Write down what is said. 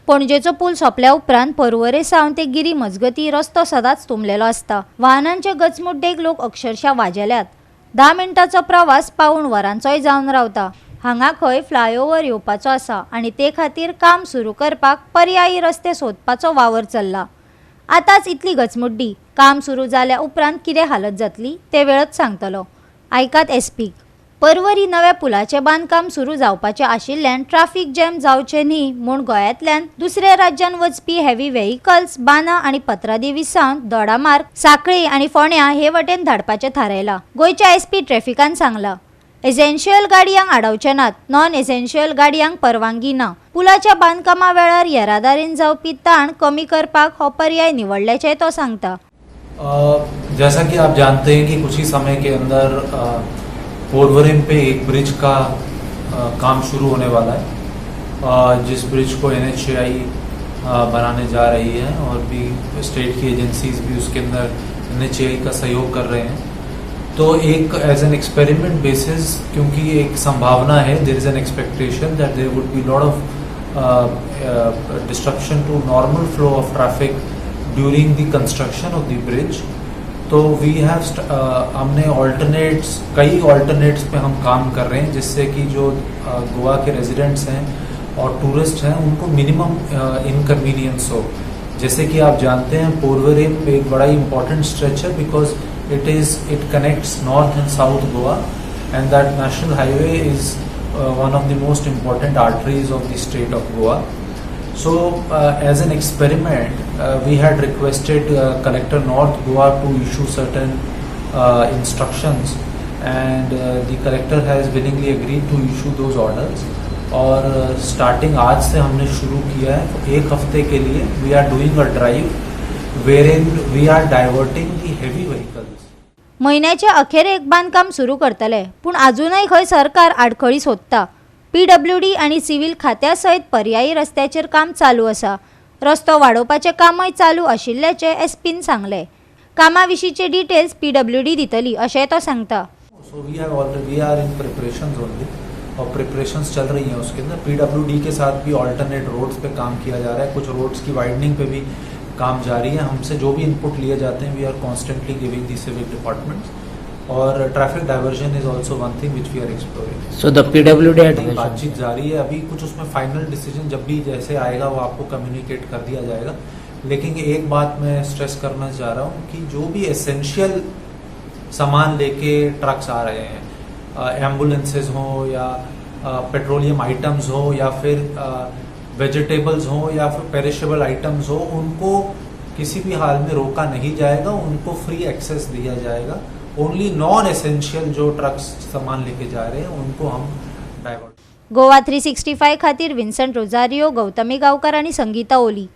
पणजेचो pool सोंपल्या उपरांत पर्वरे सावन ते गिरी मजगती रस्तो सदांच तुंबलेलो आसता। वाहनांचे गचमुड्डेक लोक अक्षरशः वाजेल्यात। 10 मिनटांचो प्रवास पाऊण वरांचोय जावन रावता। हांगा खंय फ्लायओव्हर येवपाचो आसा आनी ते खातीर काम सुरू करपाक पर्यायी रस्ते सोदपाचो वावर चल्ला। आतांच इतली गचमुड्डी, काम सुरू जाल्या उपरांत कितें हालत जातली ते वेळच सांगतलो। आयकात एसपी। परवरी नव्या पुलाचे बांदकाम सुरू जावपाचे आशिल्ल्यान ट्रॅफिक जॅम जावचे न्ही म्हूण गोंयांतल्यान दुसऱ्या राज्यांत वचपी हेवी व्हेइकल्स बाना आनी पत्रादेवी सावन दोडामार्ग, सांखळी आनी फोंड्यां हे वटेन धाडपाचें थारायला। गोंयच्या एसपी ट्रॅफिकान सांगला, एसेन्शियल गाडयांक आडवचे नात, नॉन एसेन्शियल गाडयांक परवानगी ना। पुलाच्या बांदकामा वेळार येरादारीन जावपी ताण कमी करपाक हो पर्याय निवडल्याचें तो सांगता। जैसा कि आप जानते हैं कि कुछ ही समय के अंदर पोरवरिम पे एक ब्रिज का काम शुरू होने वाला है, जिस ब्रिज को NHAI बनाने जा रही है और भी स्टेट की एजेंसीज भी उसके अंदर NHAI का सहयोग कर रहे हैं। तो एक एज एन एक्सपेरिमेंट बेसिस, क्योंकि एक संभावना है, there is an expectation that there would be lot of destruction to normal flow of traffic during the construction of the bridge. तो वी हैव हमने कई ऑल्टरनेट्स पे हम काम कर रहे हैं, जिससे कि जो गोवा के रेजिडेंट्स हैं और टूरिस्ट हैं उनको मिनिमम इनकन्वीनियंस हो। जैसे कि आप जानते हैं पोरवरिम एक बड़ा इम्पॉर्टेंट स्ट्रेच है, because it connects north and south Goa, and that national highway is one of the most important arteries of the state of Goa. So as an experiment, we had requested Collector North Goa to issue certain instructions, and the collector has willingly agreed to issue those orders. और starting आज से हमने शुरू किया है, एक हफ्ते के लिए we are doing a drive wherein we are diverting the heavy vehicles. म्हयन्याच्या अखेरेक बांदकाम सुरू करतले, पूण अजूनय खंय सरकार आडखळी सोदता। PWD आणि सिव्हिल खात्या सयत पर्यायी रस्त्याचेर काम चालू आसा। रस्तो वाडोवपाचे कामय चालू आशिल्ल्याचे एसपीन सांगले। कामाविशींचे डिटेल्स PWD दितली अशें तो सांगता। So we are in preparations only, और प्रिपरेशंस चल रही हैं उसके अंदर। PWD के साथ भी ऑल्टरनेट रोड्स पे काम किया जा रहा है, कुछ रोड्स की वाइडनिंग पे भी काम जारी है। हमसे जो भी इनपुट लिए जाते हैं we are constantly giving the civic departments, और traffic diversion is also one thing which we are exploring. So the PWD बातचीत जारी है, अभी कुछ उसमें फाइनल डिसीजन जब भी जैसे आएगा वो आपको कम्युनिकेट कर दिया जाएगा। लेकिन एक बात मैं स्ट्रेस करना चाह रहा हूँ कि जो भी एसेंशियल सामान लेके ट्रक्स आ रहे हैं, एम्बुलेंसेज हो या पेट्रोलियम आइटम्स हो या फिर वेजिटेबल्स हो या फिर पेरिशेबल आइटम्स हो, उनको किसी भी हाल में रोका नहीं जाएगा, उनको फ्री एक्सेस दिया जाएगा। ओनली नॉन एसेंशियल जो ट्रक्स सामान लेके जा रहे हैं उनको हम डाइवर्ट। गोवा 365 खातीर विन्संट रोजारियो, गौतमी गांवकार आनी संगीता ओली।